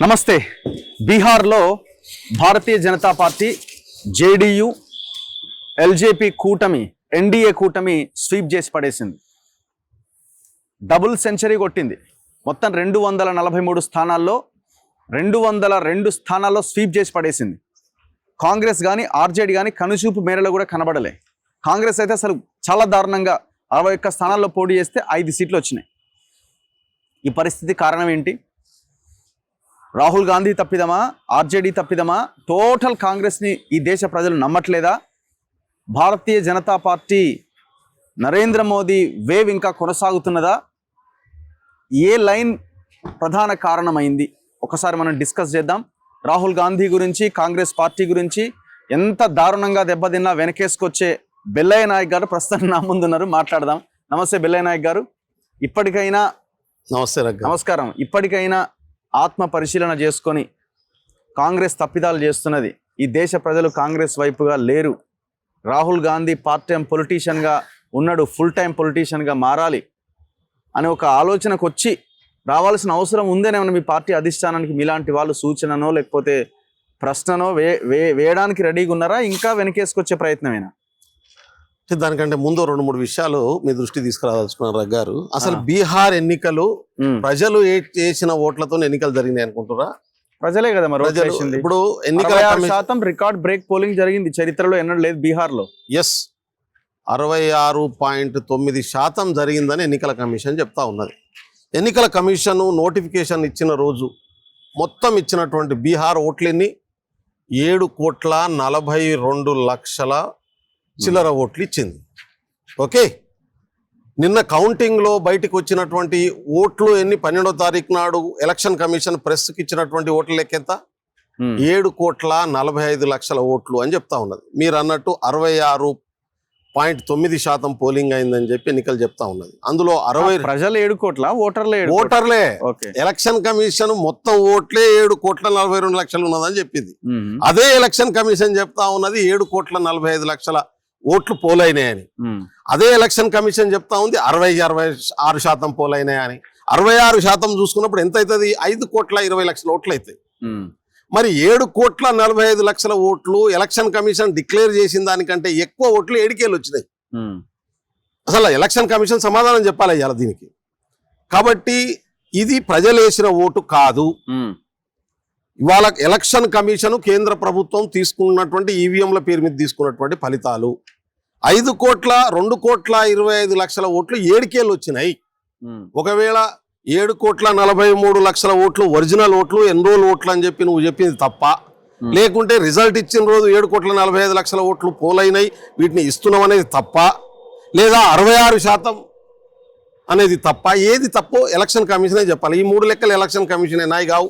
నమస్తే. బీహార్లో Bharatiya Janata party, JDU, LJP కూటమి, ఎన్డీఏ కూటమి స్వీప్ చేసి పడేసింది. డబుల్ సెంచరీ కొట్టింది. మొత్తం 243 స్థానాల్లో 202 స్థానాల్లో స్వీప్ చేసి పడేసింది. కాంగ్రెస్ కానీ ఆర్జేడీ కానీ కనుచూపు మేరలో కూడా కనబడలే. కాంగ్రెస్ అయితే అసలు చాలా దారుణంగా 61 స్థానాల్లో పోటీ చేస్తే 5 సీట్లు వచ్చినాయి. ఈ పరిస్థితి కారణం ఏంటి? రాహుల్ గాంధీ తప్పిదమా, ఆర్జేడీ తప్పిదమా, టోటల్ కాంగ్రెస్ని ఈ దేశ ప్రజలు నమ్మట్లేదా, భారతీయ జనతా పార్టీ నరేంద్ర మోదీ వేవ్ ఇంకా కొనసాగుతున్నదా, ఏ లైన్ ప్రధాన కారణమైంది ఒకసారి మనం డిస్కస్ చేద్దాం. రాహుల్ గాంధీ గురించి, కాంగ్రెస్ పార్టీ గురించి, ఎంత దారుణంగా దెబ్బతిన్నా వెనకేసుకొచ్చే బెల్లయ్య నాయక్ గారు ప్రస్తుతం నా ముందున్నారు, మాట్లాడదాం. నమస్తే బెల్లయ్య నాయక్ గారు. ఇప్పటికైనా నమస్కారం. ఇప్పటికైనా ఆత్మ పరిశీలన చేసుకొని కాంగ్రెస్ తప్పిదాలు చేస్తున్నది. ఈ దేశ ప్రజలు కాంగ్రెస్ వైపుగా లేరు. రాహుల్ గాంధీ పార్ట్ టైం పొలిటీషియన్గా ఉన్నాడు, ఫుల్ టైం పొలిటీషియన్గా మారాలి అని ఒక ఆలోచనకు వచ్చి రావాల్సిన అవసరం ఉందేనేమన్నా మీ పార్టీ అధిష్టానానికి? మీలాంటి వాళ్ళు సూచననో లేకపోతే ప్రశ్ననో వేయడానికి రెడీగా ఉన్నారా? ఇంకా వెనకేసుకొచ్చే ప్రయత్నమేనా? దానికంటే ముందు 2-3 విషయాలు మీ దృష్టి తీసుకురావాల్సుకున్నారు రగ్గారు. అసలు బీహార్ ఎన్నికలు ప్రజలు చేసిన ఓట్లతో ఎన్నికలు జరిగినాయి అనుకుంటారా? ప్రజలే కదా మరి. ఇప్పుడు ఎన్నికల 66% రికార్డ్ బ్రేక్ పోలింగ్ జరిగింది, చరిత్రలో ఎన్నడూ లేదు బీహార్లో. 66.9% జరిగిందని ఎన్నికల కమిషన్ చెప్తా ఉన్నది. ఎన్నికల కమిషన్ నోటిఫికేషన్ ఇచ్చిన రోజు మొత్తం ఇచ్చినటువంటి బీహార్ ఓట్లన్నీ 7,42,00,000 చిల్లర ఓట్లు ఇచ్చింది. ఓకే, నిన్న కౌంటింగ్లో బయటకు వచ్చినటువంటి ఓట్లు ఎన్ని? 12వ తారీఖు నాడు ఎలక్షన్ కమిషన్ ప్రెస్కి ఇచ్చినటువంటి ఓట్ల లెక్క ఎంత? 7,45,00,000 ఓట్లు అని చెప్తా ఉన్నది. మీరు అన్నట్టు 66.9% పోలింగ్ అయిందని చెప్పి ఎన్నికలు చెప్తా ఉన్నది. అందులో 60 ప్రజలు 7 కోట్ల ఓటర్లే. ఎలక్షన్ కమిషన్ మొత్తం ఓట్లే 7,42,00,000 ఉన్నదని చెప్పింది. అదే ఎలక్షన్ కమిషన్ చెప్తా ఉన్నది 7,45,00,000 ఓట్లు పోలైనాయని. అదే ఎలక్షన్ కమిషన్ చెప్తా ఉంది 66% పోలైనాయని. 66% చూసుకున్నప్పుడు ఎంత అవుతుంది? 5,20,00,000 ఓట్లు అవుతాయి. మరి 7,45,00,000 ఓట్లు ఎలక్షన్ కమిషన్ డిక్లేర్ చేసిన దానికంటే ఎక్కువ ఓట్లు ఏడికేళ్ళు వచ్చినాయి. అసలు ఎలక్షన్ కమిషన్ సమాధానం చెప్పాలి ఇవాళ దీనికి. కాబట్టి ఇది ప్రజలు వేసిన ఓటు కాదు. ఇవాళ ఎలక్షన్ కమిషన్ కేంద్ర ప్రభుత్వం తీసుకున్నటువంటి ఈవీఎంల పేరు మీద తీసుకున్నటువంటి ఫలితాలు 5,02,25,00,000 ఓట్లు ఏడికేళ్ళు వచ్చినాయి. ఒకవేళ 7,43,00,000 ఓట్లు ఒరిజినల్ ఓట్లు, ఎన్రోల్ ఓట్లు అని చెప్పి నువ్వు చెప్పింది తప్ప, లేకుంటే రిజల్ట్ ఇచ్చిన రోజు 7,45,00,000 ఓట్లు పోలైనాయి వీటిని ఇస్తున్నాం అనేది తప్ప, లేదా 66% అనేది తప్ప, ఏది తప్పో ఎలక్షన్ కమిషనే చెప్పాలి. ఈ 3 లెక్కలు ఎలక్షన్ కమిషనే, నాయి కావు.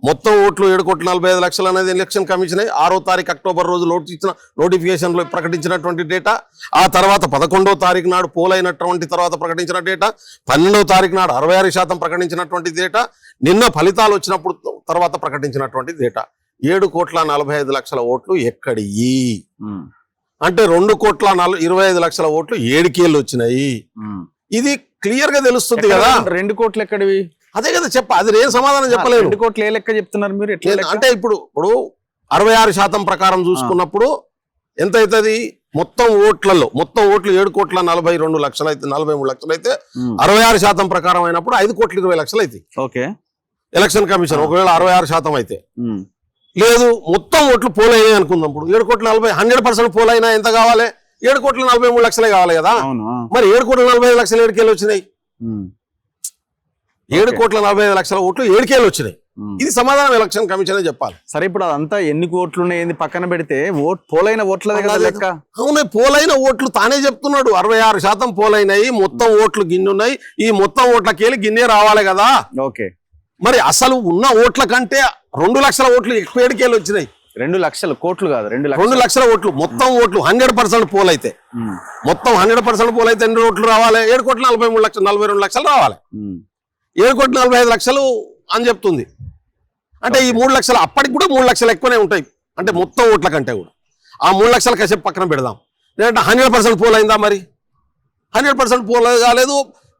మొత్తం ఓట్లు 7,45,00,000 అనేది ఎలక్షన్ కమిషనే 6వ తారీఖు అక్టోబర్ రోజు ఇచ్చిన నోటిఫికేషన్లో ప్రకటించినటువంటి డేటా. ఆ తర్వాత 11వ తారీఖు నాడు పోలైనటువంటి తర్వాత ప్రకటించిన డేటా. 12వ తారీఖు నాడు 66% ప్రకటించినటువంటి డేటా. నిన్న ఫలితాలు వచ్చినప్పుడు తర్వాత ప్రకటించినటువంటి డేటా. 7,45,00,000 ఓట్లు ఎక్కడియి అంటే 2,25,00,000 ఓట్లు ఏడికేళ్ళు వచ్చినాయి. ఇది క్లియర్ గా తెలుస్తుంది కదా. 2 కోట్లు ఎక్కడివి? అదే కదా అది ఏం సమాధానం చెప్పలేదు. 2 కోట్లు ఏ లెక్క చెప్తున్నారు మీరు? అంటే ఇప్పుడు 66% ప్రకారం చూసుకున్నప్పుడు ఎంత అవుతుంది? మొత్తం ఓట్లలో మొత్తం ఓట్లు 7,42,00,000 అయితే, 43,00,000 అయితే 66% ప్రకారం అయినప్పుడు 5,20,00,000 అయితే. ఓకే, ఎలక్షన్ కమిషన్ ఒకవేళ 66% అయితే, లేదు మొత్తం ఓట్లు పోలైనాయి అనుకుందాం. ఇప్పుడు 7,40,000 100% పోలైనా ఎంత కావాలి? 7,43,00,000 కావాలి కదా. మరి 7,45,00,000 ఏడికేళ్ళు వచ్చినాయి. 7,45,00,000 ఓట్లు ఏడికేళ్ళు వచ్చినాయి. ఇది సమాధానం ఎలక్షన్ కమిషన్ చెప్పాలి. సరే, ఇప్పుడు అదంతా ఎన్ని ఓట్లు ఉన్నాయి పక్కన పెడితే పోలైన ఓట్లదే కదా లెక్క. అవును, పోలైన ఓట్లు తానే చెప్తున్నాడు. 66% పోలైనాయి, మొత్తం ఓట్లు గిన్నె. ఈ మొత్తం ఓట్లకెళ్ళి గిన్నె రావాలి కదా. ఓకే, మరి అసలు ఉన్న ఓట్ల కంటే 2 లక్షల ఓట్లు ఎక్కువ ఏడికేళ్ళు వచ్చినాయి. 2 లక్షల కోట్లు కాదు, 2 లక్షల ఓట్లు. మొత్తం ఓట్లు 100% పోలైతే, మొత్తం 100% పోలైతే ఎన్ని ఓట్లు రావాలి? 7,43,42,00,000 రావాలి. 7,45,00,000 అని చెప్తుంది. అంటే ఈ 3 లక్షలు అప్పటికి కూడా 3 లక్షలు ఎక్కువనే ఉంటాయి. అంటే మొత్తం ఓట్ల కంటే కూడా ఆ 3 లక్షల కాసేపు పక్కన పెడదాం. లేదంటే 100% పోల్ అయిందా? మరి 100% పోల్ కాలేదు.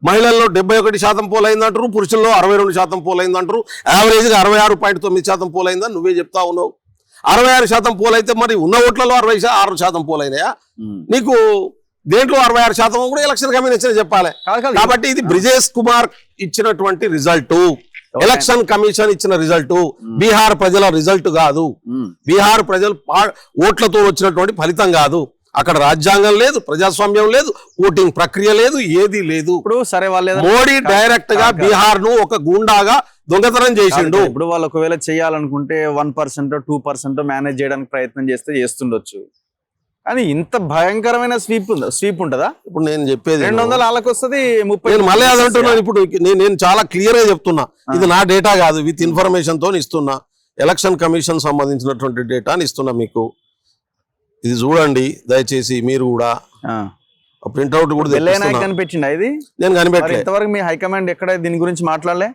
మహిళల్లో 71% పోలైందంటారు, పురుషుల్లో 62% పోలైందంటారు, యావరేజ్గా 66.9% పోలైందని నువ్వే చెప్తా ఉన్నావు. 66% పోలైతే మరి ఉన్న ఓట్లలో 66% పోలైనాయా? నీకు దేంట్లో 66% కూడా ఎలక్షన్ కమిషన్ చెప్పాలి. కాబట్టి ఇది బ్రిజేష్ కుమార్ ఇచ్చినటువంటి రిజల్ట్, ఎలక్షన్ కమిషన్ ఇచ్చిన రిజల్ట్, బీహార్ ప్రజల రిజల్ట్ కాదు. బీహార్ ప్రజలు ఓట్లతో వచ్చినటువంటి ఫలితం కాదు. అక్కడ రాజ్యాంగం లేదు, ప్రజాస్వామ్యం లేదు, ఓటింగ్ ప్రక్రియ లేదు, ఏది లేదు. ఇప్పుడు సరే వాళ్ళు మోడీ డైరెక్ట్ గా బీహార్ ను ఒక గూండాగా దొంగతనం చేసిండు. ఇప్పుడు వాళ్ళు ఒకవేళ చేయాలనుకుంటే 1% 2% మేనేజ్ చేయడానికి ప్రయత్నం చేస్తుండొచ్చు. కానీ ఇంత భయంకరమైన స్వీప్ ఉంటుందా? ఇప్పుడు నేను చెప్పేది 200 వాళ్ళకి వస్తుంది, 30. నేను మళ్ళీ అది అంటున్నాను. ఇప్పుడు నేను చాలా క్లియర్ గా చెప్తున్నా, ఇది నా డేటా కాదు, విత్ ఇన్ఫర్మేషన్ తో ఇస్తున్నా. ఎలక్షన్ కమిషన్ సంబంధించినటువంటి డేటాని ఇస్తున్నా మీకు. ఇది చూడండి దయచేసి మీరు కూడా. ప్రింట్అవుట్ కూడా కనిపించింది ఇది, నేను కనిపెట్టలేదు. ఇంతవరకు మీ హైకమాండ్ ఎక్కడ దీని గురించి మాట్లాడలే.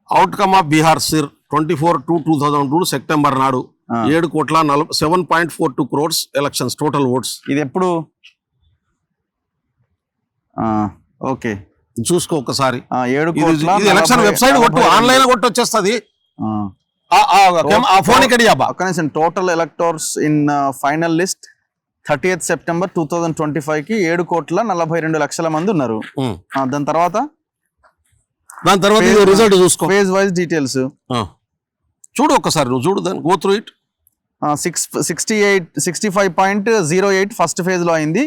Outcome of Bihar sir 24/2/2002 September నాడు 7,7.42 crores ఎలక్షన్స్ టోటల్ ఓట్స్. ఇది ఎప్పుడు? ఓకే చూసుకో ఒకసారి. 7 కోట్ల ఇది ఎలక్షన్ వెబ్సైట్ కొట్టు, ఆన్లైన్ కొట్టు వచ్చేస్తుంది. Total electors in final list 30th September 2025 కి 7,42,00,000 మంది ఉన్నారు. దాని తర్వాత రిజల్ట్ చూసుకో, ఫేజ్ వైజ్ డీటెయిల్స్ చూడు ఒకసారి, నువ్వు చూడు దాన్ని, go through it. 65.08 first phase లో అయింది.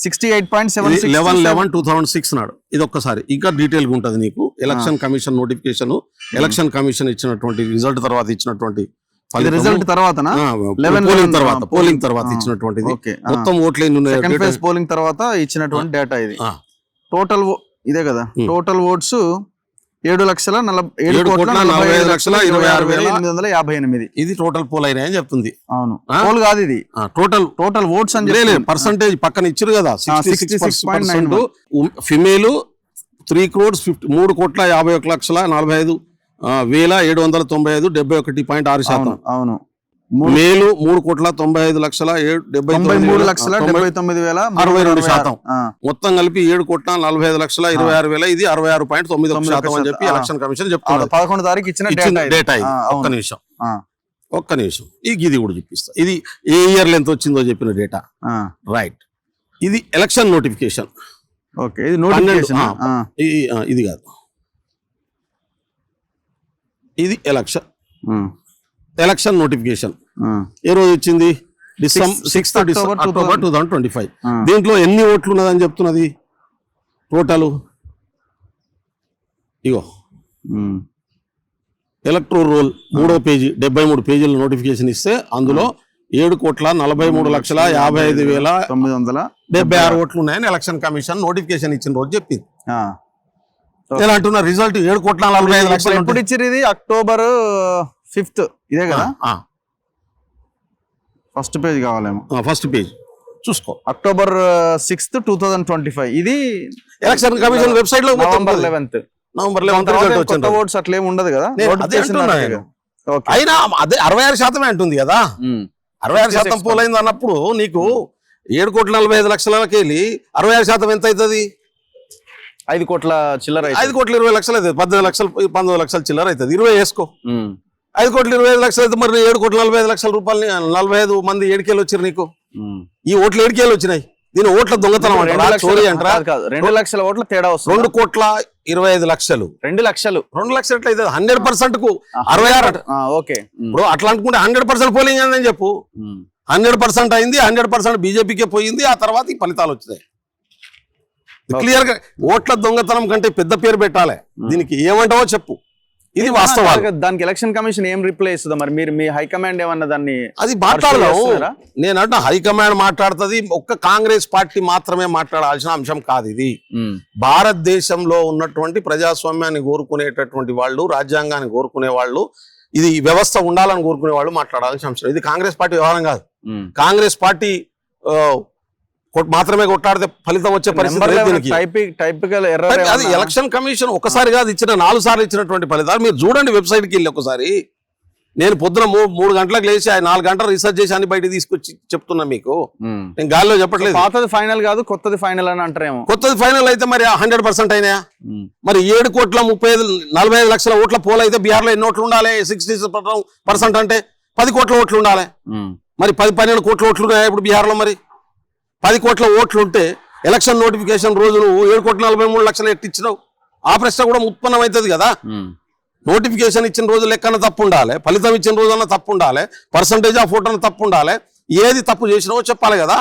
68.76 11/11/2006 నాడు. ఇది ఒక్కసారి ఇంకా డీటెయిల్ గా ఉంటది నీకు. Election commission notification, election commission ఇచ్చినటువంటి రిజల్ట్ తర్వాత ఇచ్చినటువంటి రిజల్ట్ తర్వాత పోలింగ్ తర్వాత ఇచ్చినటువంటిది. మొత్తం ఓట్లు పోలింగ్ తర్వాత ఇచ్చినటువంటి డేటా ఇది. టోటల్ ఇదే కదా, టోటల్ ఓట్స్ 7,40,45,858. ఇది టోటల్ పోల్ అయినాయని చెప్తుంది. అవును, పోల్ కాదు ఇది, టోటల్ ఓట్స్ అని పర్సంటేజ్ పక్కన ఇచ్చారు కదా. 66% ఫిమేల్ 3,51,45,795,795 71.6%. అవును, మేలు 3,93,73,99,062. మొత్తం కలిపి 7,45,26,000. ఇది 66.9% అని చెప్పి ఎలక్షన్ కమిషన్ చెప్తున్నారు. 11వ తారీఖు ఇచ్చిన డేటా. ఒక్క నిమిషం ఇది కూడా చూపిస్తా. ఇది ఏ ఇయర్ ఎంత వచ్చిందో చెప్పిన డేటా. రైట్, ఇది ఎలక్షన్ నోటిఫికేషన్. ఓకే, ఇది నోటిఫికేషన్. ఇది కాదు, ఇది ఎలక్షన్ నోటిఫికేషన్. ఏ రోజు వచ్చింది? December 6th October 2025. దీంట్లో ఎన్ని ఓట్లు ఉన్నదని చెప్తున్నది టోటల్. ఇగో ఎలక్ట్రో రోల్ 3వ పేజీ, 73 పేజీల నోటిఫికేషన్ ఇస్తే అందులో 7,43,55,976 ఓట్లు ఉన్నాయని ఎలక్షన్ కమిషన్ నోటిఫికేషన్ ఇచ్చిన రోజు చెప్పింది. నేను అంటున్నా రిజల్ట్ 7,45,00,000. ఎప్పుడు ఇచ్చారు ఇది? October 5th ఇదే కదా. ఫస్ట్ పేజ్ కావాలేమో. ఫస్ట్ పేజ్ చూసుకో, October 6th 2025. ఇది ఎలక్షన్ కమిషన్ వెబ్సైట్ లో November 11th ఓట్స్ అట్లేం ఉండదు కదా. అయినా అదే 66% అంటుంది కదా. 66% పోలైంది అన్నప్పుడు నీకు 7,45,00,000 వెళ్ళి 66% ఎంత అవుతుంది? 5 కోట్ల చిల్లర, 5,20,00,000 అవుతుంది. 19,00,000 చిల్లర అవుతుంది. 20 వేసుకో. 5,25,00,000 అయితే మరి 7,45,00,000 రూపాయలు 45 మంది ఏడికేళ్ళు వచ్చారు నీకు. ఈ ఓట్లు ఏడికేళ్ళు వచ్చినాయి. దీని ఓట్ల దొంగతనం అంటారా, చోరీ అంటారా? 2 లక్షల ఓట్ల తేడా వస్తుంది. 2,25,00,000. 2 లక్షలు 2 లక్షలు ఎట్లా అవుతుంది? 100% కు 66. ఓకే, ఇప్పుడు అట్లా అనుకుంటే 100% పోలింగ్ అని చెప్పు. 100% అయింది, 100% బీజేపీకే పోయింది. ఆ తర్వాత ఈ ఫలితాలు వచ్చినాయి. క్లియర్ గా ఓట్ల దొంగతనం కంటే పెద్ద పేరు పెట్టాలి దీనికి. ఏమంటావో చెప్పు, ఇది వాస్తవాలు. దానికి ఎలక్షన్ కమిషన్ ఏం రిప్లై ఇస్తుందా మరి? మీరు మీ హైకమాండ్ ఏమన్నా దాన్ని అది మాట్లాడదాము. నేనంటే హైకమాండ్ మాట్లాడుతుంది, ఒక్క కాంగ్రెస్ పార్టీ మాత్రమే మాట్లాడాల్సిన అంశం కాదు ఇది. భారతదేశంలో ఉన్నటువంటి ప్రజాస్వామ్యాన్ని కోరుకునేటటువంటి వాళ్ళు, రాజ్యాంగాన్ని కోరుకునే వాళ్ళు, ఇది వ్యవస్థ ఉండాలని కోరుకునే వాళ్ళు మాట్లాడాల్సిన అంశం. ఇది కాంగ్రెస్ పార్టీ వ్యవహారం కాదు. కాంగ్రెస్ పార్టీ మాత్రమే కొట్లాడితే ఫలితం వచ్చే పరిస్థితి. అది ఎలక్షన్ కమిషన్ ఒకసారి కాదు ఇచ్చిన, 4 సార్లు ఇచ్చినటువంటి ఫలితాలు మీరు చూడండి వెబ్సైట్కి వెళ్ళి ఒకసారి. నేను పొద్దున 3 గంటలకు లేచి 4 గంటలు రీసెర్చ్ చేసి అన్ని బయట తీసుకొచ్చి చెప్తున్నా మీకు. నేను గాలిలో చెప్పట్లేదు. పాతది ఫైనల్ కాదు, కొత్తది ఫైనల్ అని అంటారేమో. కొత్తది ఫైనల్ అయితే మరి 100% అయినాయా? మరి 7,45,45 లక్షల ఓట్ల పోల్ అయితే బీహార్లో ఎన్ని ఓట్లు ఉండాలి? 60% అంటే 10 కోట్ల ఓట్లు ఉండాలి. మరి 10-12 కోట్ల ఓట్లు ఉన్నాయా ఇప్పుడు బీహార్లో? మరి 10 కోట్ల ఓట్లు ఉంటే ఎలక్షన్ నోటిఫికేషన్ రోజు నువ్వు 7,43 లక్షలు ఎట్టిచ్చినావు? ఆ ప్రశ్న కూడా ఉత్పన్నమవుతుంది కదా. నోటిఫికేషన్ ఇచ్చిన రోజు లెక్కన తప్పు ఉండాలి, ఫలితం ఇచ్చిన రోజున తప్పు ఉండాలి, పర్సంటేజ్ ఆఫ్ ఓట్ అన్న తప్పు ఉండాలి. ఏది తప్పు చేసినావో చెప్పాలి కదా.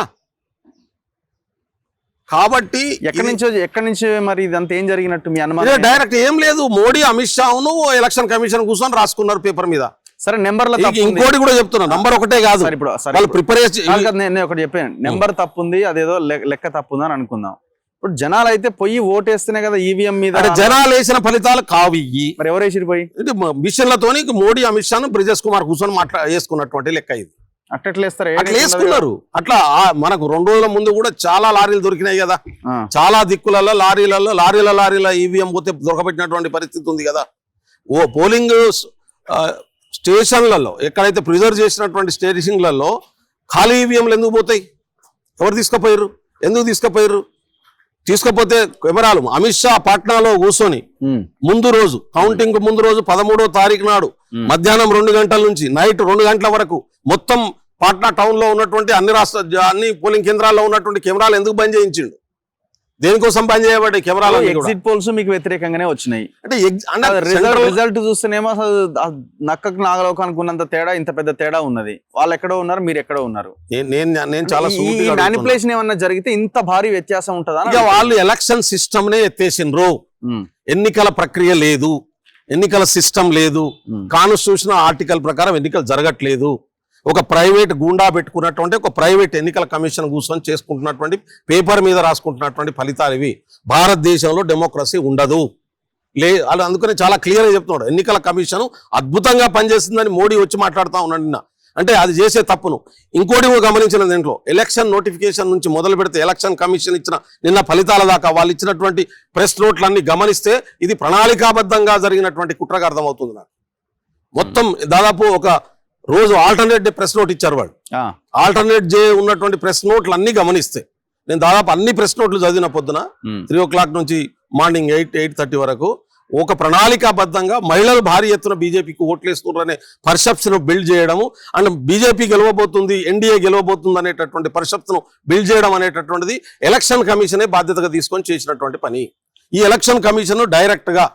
కాబట్టి ఎక్కడి నుంచి మరి ఇదంతా ఏం జరిగినట్టు మీ అనుమానం? డైరెక్ట్ ఏం లేదు, మోడీ అమిత్ షాను ఎలక్షన్ కమిషన్ కూర్చొని రాసుకున్నారు పేపర్ మీద. సరే, నెంబర్ ఇంకోటి కూడా చెప్తున్నా, నంబర్ ఒకటే కాదు, వాళ్ళు ప్రిపేర్ నేను ఒకటి చెప్పాను, నెంబర్ తప్పు ఉంది, అదేదో లెక్క తప్పు ఉంది అని అనుకుందాం. ఇప్పుడు జనాలు అయితే పోయి ఓటేస్తేనే కదా ఈవీఎం మీద. జనాలు వేసిన ఫలితాలు కావు. మరి ఎవరు వేసిరు పోయి? మిషన్లతోని మోడీ అమిత్ షాను బ్రిజేష్ కుమార్ కూర్చొని వేసుకున్నటువంటి లెక్క ఇది. అట్లా వేస్తారు, అట్లా వేసుకున్నారు. అట్లా మనకు 2 రోజుల ముందు కూడా చాలా లారీలు దొరికినాయి కదా, చాలా దిక్కులలో లారీల ఈవీఎం పోతే దొరకబెట్టినటువంటి పరిస్థితి ఉంది కదా. పోలింగ్ స్టేషన్లలో ఎక్కడైతే ప్రిజర్వ్ చేసినటువంటి స్టేషన్లలో ఖాళీ ఈవీఎంలు ఎందుకు పోతాయి? ఎవరు తీసుకుపోయారు? ఎందుకు తీసుకుపోయారు? తీసుకపోతే కెమెరాలు అమిత్ షా పాట్నాలో కూర్చొని ముందు రోజు కౌంటింగ్ ముందు రోజు 13వ తారీఖు నాడు మధ్యాహ్నం 2 గంటల నుంచి నైట్ 2 గంటల వరకు మొత్తం పాట్నా టౌన్ లో ఉన్నటువంటి అన్ని పోలింగ్ కేంద్రాల్లో ఉన్నటువంటి కెమెరాలు ఎందుకు బంద్ చేయించిండు? దేనికోసం బంద్ చేయబడ్డాయి కెమెరాలు? ఎగ్జిట్ పోల్స్ మీకు వ్యతిరేకంగానే వచ్చినాయి. అంటే రిజల్ట్ చూస్తేనేమో నక్కకు నాగలోకి అనుకున్నంత తేడా, ఇంత పెద్ద తేడా ఉన్నది. వాళ్ళు ఎక్కడో ఉన్నారు, మీరు ఎక్కడో ఉన్నారు. నేను చాలా మ్యానిపులేషన్ ఏమన్నా జరిగితే ఇంత భారీ వ్యత్యాసం ఉంటుందా? వాళ్ళు ఎలక్షన్ సిస్టమ్ నే ఎత్తేసిండ్రు. ఎన్నికల ప్రక్రియ లేదు, ఎన్నికల సిస్టమ్ లేదు, కాన్స్టిట్యూషన్ ఆర్టికల్ ప్రకారం ఎన్నికలు జరగట్లేదు. ఒక ప్రైవేట్ గుండా పెట్టుకున్నటువంటి ఒక ప్రైవేట్ ఎన్నికల కమిషన్ కూర్చొని చేసుకుంటున్నటువంటి పేపర్ మీద రాసుకుంటున్నటువంటి ఫలితాలు ఇవి. భారతదేశంలో డెమోక్రసీ ఉండదు అలా అందుకని చాలా క్లియర్గా చెప్తున్నాడు. ఎన్నికల కమిషన్ అద్భుతంగా పనిచేస్తుందని మోడీ వచ్చి మాట్లాడుతూ ఉన్నాడు నిన్న. అంటే అది చేసే తప్పును ఇంకోటి గమనించిన దీంట్లో ఎలక్షన్ నోటిఫికేషన్ నుంచి మొదలు పెడితే ఎలక్షన్ కమిషన్ ఇచ్చిన నిన్న ఫలితాల దాకా వాళ్ళు ఇచ్చినటువంటి ప్రెస్ నోట్లన్నీ గమనిస్తే ఇది ప్రణాళికాబద్ధంగా జరిగినటువంటి కుట్రగా అర్థమవుతుంది నాకు. మొత్తం దాదాపు ఒక రోజు ఆల్టర్నేట్ డే ప్రెస్ నోట్ ఇచ్చారు వాళ్ళు. ఆల్టర్నేట్ డే ఉన్నటువంటి ప్రెస్ నోట్లు అన్ని గమనిస్తే నేను దాదాపు అన్ని ప్రెస్ నోట్లు చదివిన పొద్దున 3 o'clock నుంచి మార్నింగ్ 8:30 వరకు ఒక ప్రణాళికాబద్ధంగా మహిళలు భారీ ఎత్తున బీజేపీకి ఓట్లేస్తున్నారనే పర్సెప్షన్ బిల్డ్ చేయడము, అండ్ బీజేపీ గెలవబోతుంది, ఎన్డీఏ గెలవబోతుంది అనేటటువంటి పర్సెప్షన్ బిల్డ్ చేయడం అనేటటువంటిది ఎలక్షన్ కమిషనే బాధ్యతగా తీసుకొని చేసినటువంటి పని. ఈ ఎలక్షన్ కమిషన్ డైరెక్ట్ గా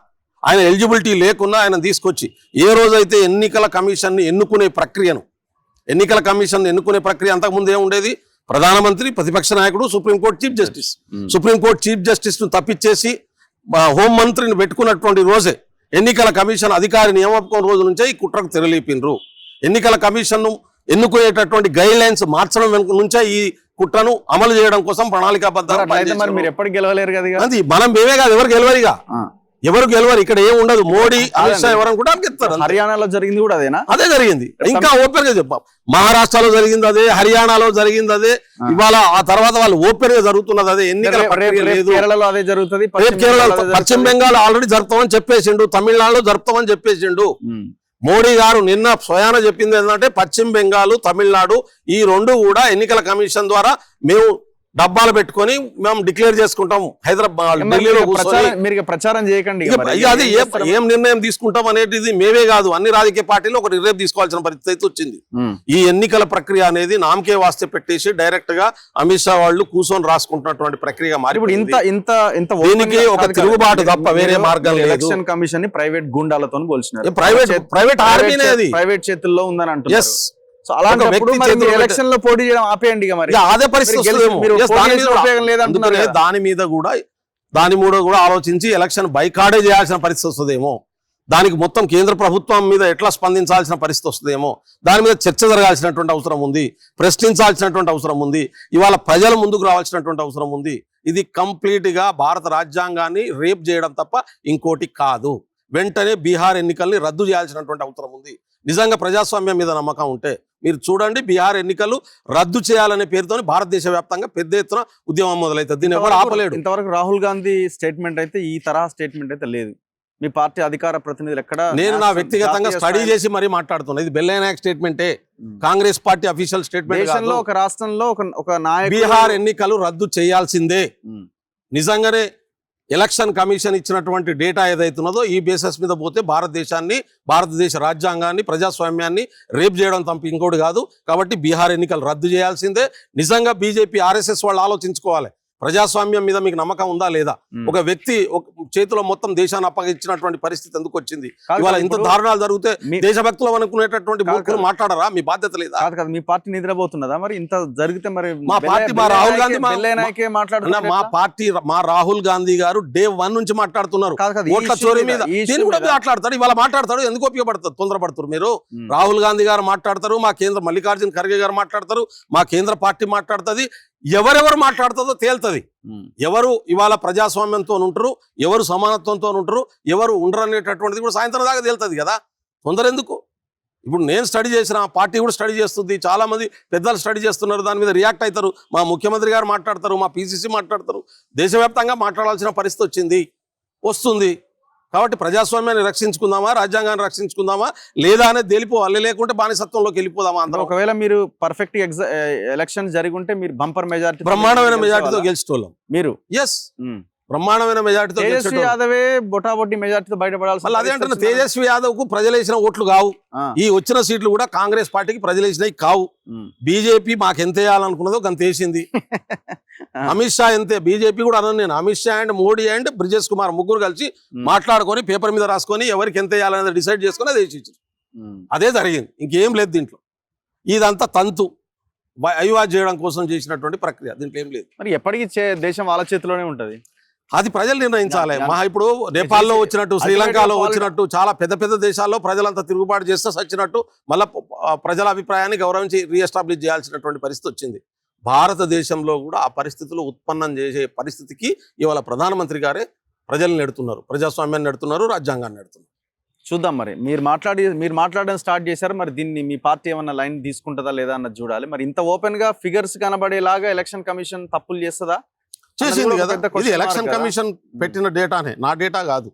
ఆయన ఎలిజిబిలిటీ లేకున్నా ఆయన తీసుకొచ్చి ఏ రోజైతే ఎన్నికల కమిషన్ ఎన్నుకునే ప్రక్రియ అంతకుముందు ఏముండేది? ప్రధానమంత్రి, ప్రతిపక్ష నాయకుడు, supreme court chief justice. Supreme court chief justice ను తప్పించేసి హోంమంత్రిని పెట్టుకున్నటువంటి రోజే ఎన్నికల కమిషన్ అధికారి నియామకం రోజు నుంచే ఈ కుట్రకు తెరలేపినరు. ఎన్నికల కమిషన్ ను ఎన్నుకునేటటువంటి గైడ్ లైన్స్ మార్చడం వెనుక నుంచే ఈ కుట్రను అమలు చేయడం కోసం ప్రణాళికాబద్ధంగా మీరు ఎప్పటికి గెలవలేరు కదా. అది మేమే కాదు, ఎవరు గెలవరిగా, ఎవరు గెలవరు. ఇక్కడ ఏం ఉండదు. మోడీ, అమిత్ షా ఎవరని కూడా గెలుస్తారు. హర్యానాలో జరిగింది కూడా అదేనా? అదే జరిగింది. ఇంకా ఓపెన్ గా చెప్పాం, మహారాష్ట్రలో జరిగింది అదే, హర్యానాలో జరిగింది అదే, ఇవాళ ఆ తర్వాత వాళ్ళు ఓపెన్ గా జరుగుతున్నది అదే. ఎన్నికల కేరళలో అదే జరుగుతుంది. పశ్చిమ బెంగాల్ ఆల్రెడీ జరుపుతామని చెప్పేసిండు, తమిళనాడులో జరుపుతామని చెప్పేసిండు. మోడీ గారు నిన్న స్వయాన చెప్పింది ఏంటంటే పశ్చిమ బెంగాల్, తమిళనాడు ఈ 2 కూడా ఎన్నికల కమిషన్ ద్వారా మేము డబ్బాలు పెట్టుకొని మేము డిక్లేర్ చేసుకుంటాం హైదరాబాద్, ఢిల్లీలో మీరు ప్రచారం చేయకండి. అది ఏం నిర్ణయం తీసుకుంటాం అనేది మేమే కాదు, అన్ని రాజకీయ పార్టీలు ఒక నిర్ణయం తీసుకోవాల్సిన పరిస్థితి వచ్చింది. ఈ ఎన్నికల ప్రక్రియ అనేది నామకే వాస్తే పెట్టేసి డైరెక్ట్ గా అమిత్ షా వాళ్ళు కూర్చొని రాసుకుంటున్నటువంటి ప్రక్రియ మారి దీనికి ఒక తిరుగుబాటు తప్ప వేరే మార్గం లేదు. ఎలక్షన్ కమిషన్ ని ప్రైవేట్ గుండాలతో పోల్చినారు. ప్రైవేట్ ఆర్మీనే అది, ప్రైవేట్ చేతుల్లో ఉందని అంటున్నారు. సో అలాంటప్పుడు ఎలక్షన్ లో పోటీ చేయడం ఆపేయండి. అదే పరిస్థితి దాని మీద కూడా ఆలోచించి ఎలక్షన్ బైకాడే చేయాల్సిన పరిస్థితి వస్తుందేమో, దానికి మొత్తం కేంద్ర ప్రభుత్వం మీద ఎట్లా స్పందించాల్సిన పరిస్థితి వస్తుందేమో, దాని మీద చర్చ జరగాల్సినటువంటి అవసరం ఉంది, ప్రశ్నించాల్సినటువంటి అవసరం ఉంది, ఇవాళ ప్రజల ముందుకు రావాల్సినటువంటి అవసరం ఉంది. ఇది కంప్లీట్ గా భారత రాజ్యాంగాన్ని రేప్ చేయడం తప్ప ఇంకోటి కాదు. వెంటనే బీహార్ ఎన్నికల్ని రద్దు చేయాల్సినటువంటి అవసరం ఉంది. నిజంగా ప్రజాస్వామ్యం మీద నమ్మకం ఉంటే మీరు చూడండి, బీహార్ ఎన్నికలు రద్దు చేయాలనే పేరుతో భారతదేశ వ్యాప్తంగా పెద్ద ఎత్తున ఉద్యమం మొదలవుతుంది. దీన్ని ఎవరు ఆపలేడు. ఇంతవరకు రాహుల్ గాంధీ స్టేట్మెంట్ అయితే ఈ తరహా స్టేట్మెంట్ అయితే లేదు. మీ పార్టీ అధికార ప్రతినిధులు ఎక్కడ నేను నా వ్యక్తిగతంగా స్టడీ చేసి మరీ మాట్లాడుతున్నా. ఇది బెల్లయ్య నాయక్ స్టేట్మెంటే, కాంగ్రెస్ పార్టీ అఫీషియల్ స్టేట్మెంట్. దేశంలో ఒక రాష్ట్రంలో ఒక నాయకుడు బీహార్ ఎన్నికలు రద్దు చేయాల్సిందే. నిజంగానే ఎలక్షన్ కమిషన్ ఇచ్చినటువంటి డేటా ఏదైతున్నదో ఈ బేసిస్ మీద పోతే భారతదేశాన్ని, భారతదేశ రాజ్యాంగాన్ని, ప్రజాస్వామ్యాన్ని రేపు చేయడం తప్ప ఇంకోటి కాదు. కాబట్టి బీహార్ ఎన్నికలు రద్దు చేయాల్సిందే. నిజంగా బీజేపీ, ఆర్ఎస్ఎస్ వాళ్ళు ఆలోచించుకోవాలి, ప్రజాస్వామ్యం మీద మీకు నమ్మకం ఉందా లేదా? ఒక వ్యక్తి చేతిలో మొత్తం దేశాన్ని అప్పగించినటువంటి పరిస్థితి ఎందుకు వచ్చింది? ఇవాళ ఇంత దారుణాలు జరిగితే దేశభక్తులు అనుకునేటటువంటి మూర్ఖులు మాట్లాడరా? మీ బాధ్యత లేదా? కాదు, మీ పార్టీ నిద్రపోతున్నదా మరి? ఇంత జరిగితే మరి మా పార్టీ, మా రాహుల్ గాంధీ, మా పార్టీ, మా రాహుల్ గాంధీ గారు డే 1 నుంచి మాట్లాడుతున్నారు ఓట్ల చోరీ మీద. దీని కూడా మాట్లాడతాడు, ఇవాళ మాట్లాడతాడు. ఎందుకు ఉపయోగపడతారు? తొందరపడుతున్నారు మీరు. రాహుల్ గాంధీ గారు మాట్లాడతారు, మా కేంద్ర మల్లికార్జున ఖర్గే గారు మాట్లాడతారు, మా కేంద్ర పార్టీ మాట్లాడుతుంది. ఎవరెవరు మాట్లాడుతుందో తేలుతుంది. ఎవరు ఇవాళ ప్రజాస్వామ్యంతో ఉంటారు, ఎవరు సమానత్వంతో ఉంటారు, ఎవరు ఉండరు అనేటటువంటిది కూడా సాయంత్రం దాకా తేలుతుంది కదా. తొందర ఎందుకు? ఇప్పుడు నేను స్టడీ చేసిన, పార్టీ కూడా స్టడీ చేస్తుంది, చాలా మంది పెద్దలు స్టడీ చేస్తున్నారు, దాని మీద రియాక్ట్ అవుతారు. మా ముఖ్యమంత్రి గారు మాట్లాడతారు, మా పిసిసి మాట్లాడతారు. దేశవ్యాప్తంగా మాట్లాడాల్సిన పరిస్థితి వస్తుంది. కాబట్టి ప్రజాస్వామ్యాన్ని రక్షించుకుందామా, రాజ్యాంగాన్ని రక్షించుకుందామా లేదా అనేది తెలిపోవాలి. లేకుంటే బానిసత్వంలోకి వెళ్ళిపోదామా అందరం. ఒకవేళ మీరు పర్ఫెక్ట్ ఎలక్షన్ జరిగి ఉంటే మీరు బంపర్ మెజారిటీ, బ్రహ్మాండమైన మెజార్టీతో గెలిచేటోళ్ళం. మీరు ఎస్, బ్రహ్మాండమైన మెజార్టీతో. తేజస్వి యాదవే బొటాబొట్టి మెజార్టీతో బయటపడాల్సి. అదే అంటున్నా, తేజస్వి యాదవ్ కు ప్రజలు వేసిన ఓట్లు కావు. ఈ వచ్చిన సీట్లు కూడా కాంగ్రెస్ పార్టీకి ప్రజలు వేసినవి కావు. బీజేపీ మాకు ఎంత వేయాలనుకున్నదో గంత వేసింది. అమిత్ షా ఎంతే. బీజేపీ కూడా అన్నాను నేను. అమిత్ షా అండ్ మోడీ అండ్ బ్రిజేష్ కుమార్ ముగ్గురు కలిసి మాట్లాడుకొని పేపర్ మీద రాసుకొని ఎవరికి ఎంత వేయాలనేది డిసైడ్ చేసుకుని అది వేసి ఇచ్చారు. అదే జరిగింది, ఇంకేం లేదు దీంట్లో. ఇదంతా తంతు అయ్యవాజ్ చేయడం కోసం చేసినటువంటి ప్రక్రియ, దీంట్లో ఏం లేదు. మరి ఎప్పటికీ దేశం వాళ్ళ చేతిలోనే ఉంటది. అది ప్రజలు నిర్ణయించాలి. ఇప్పుడు నేపాల్లో వచ్చినట్టు, శ్రీలంకలో వచ్చినట్టు, చాలా పెద్ద పెద్ద దేశాల్లో ప్రజలంతా తిరుగుబాటు చేస్తే సచ్చినట్టు మళ్ళా ప్రజల అభిప్రాయాన్ని గౌరవించి రీఎస్టాబ్లిష్ చేయాల్సినటువంటి పరిస్థితి వచ్చింది. భారతదేశంలో కూడా ఆ పరిస్థితులు ఉత్పన్నం చేసే పరిస్థితికి ఇవాళ ప్రధానమంత్రి గారే ప్రజల్ని నెడుతున్నారు, ప్రజాస్వామ్యాన్ని నెడుతున్నారు, రాజ్యాంగాన్ని నెడుతున్నారు. చూద్దాం మరి. మీరు మాట్లాడడం స్టార్ట్ చేశారు. మరి దీన్ని మీ పార్టీ ఏమన్నా లైన్ తీసుకుంటుందా లేదా అన్నది చూడాలి. మరి ఇంత ఓపెన్ గా ఫిగర్స్ కనబడేలాగా ఎలక్షన్ కమిషన్ తప్పులు చేస్తుందా? చేసింది కదా. ఇది ఎలక్షన్ కమిషన్ పెట్టిన డేటానే, నా డేటా కాదు.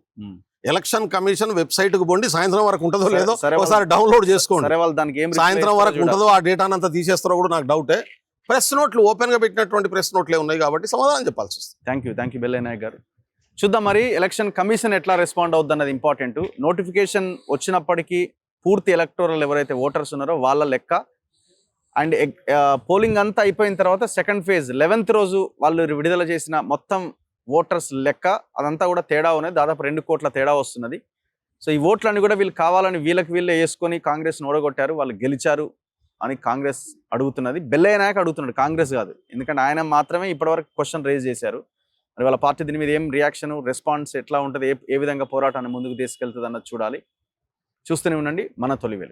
ఎలక్షన్ కమిషన్ వెబ్సైట్ కు పోండి, సాయంత్రం వరకు ఉంటుందో లేదో ఒకసారి డౌన్లోడ్ చేసుకోండి. సాయంత్రం వరకు ఉంటుందో ఆ డేటాను అంతా తీసేస్తారో కూడా నాకు డౌటే. ప్రెస్ నోట్లు ఓపెన్ గా పెట్టినటువంటి ప్రెస్ నోట్లే ఉన్నాయి కాబట్టి సమాధానం చెప్పాల్సి వస్తుంది. థ్యాంక్ యూ బెల్లయ్య నాయక్ గారు. చూద్దాం మరి ఎలక్షన్ కమిషన్ ఎట్లా రెస్పాండ్ అవుతుంది అన్నది ఇంపార్టెంట్. నోటిఫికేషన్ వచ్చినప్పటికీ పూర్తి ఎలక్టోరల్ ఎవరైతే ఓటర్స్ ఉన్నారో వాళ్ళ లెక్క అండ్ పోలింగ్ అంతా అయిపోయిన తర్వాత సెకండ్ ఫేజ్ 11th రోజు వాళ్ళు విడుదల చేసిన మొత్తం ఓటర్స్ లెక్క అదంతా కూడా తేడా ఉన్నది. దాదాపు 2 కోట్ల తేడా వస్తున్నది. సో ఈ ఓట్లన్నీ కూడా వీళ్ళు కావాలని వీళ్ళే వేసుకొని కాంగ్రెస్ ఓడగొట్టారు, వాళ్ళు గెలిచారు అని కాంగ్రెస్ అడుగుతున్నది. బెల్లయ్య నాయక్ అడుగుతున్నాడు, కాంగ్రెస్ కాదు. ఎందుకంటే ఆయన మాత్రమే ఇప్పటివరకు క్వశ్చన్ రేజ్ చేశారు. మరి వాళ్ళ పార్టీ దీని మీద ఏం రియాక్షన్, రెస్పాన్స్ ఎట్లా ఉంటుంది, ఏ విధంగా పోరాటాన్ని ముందుకు తీసుకెళ్తుంది అన్నది చూడాలి. చూస్తూనే ఉండండి మన తొలి వెలుగు.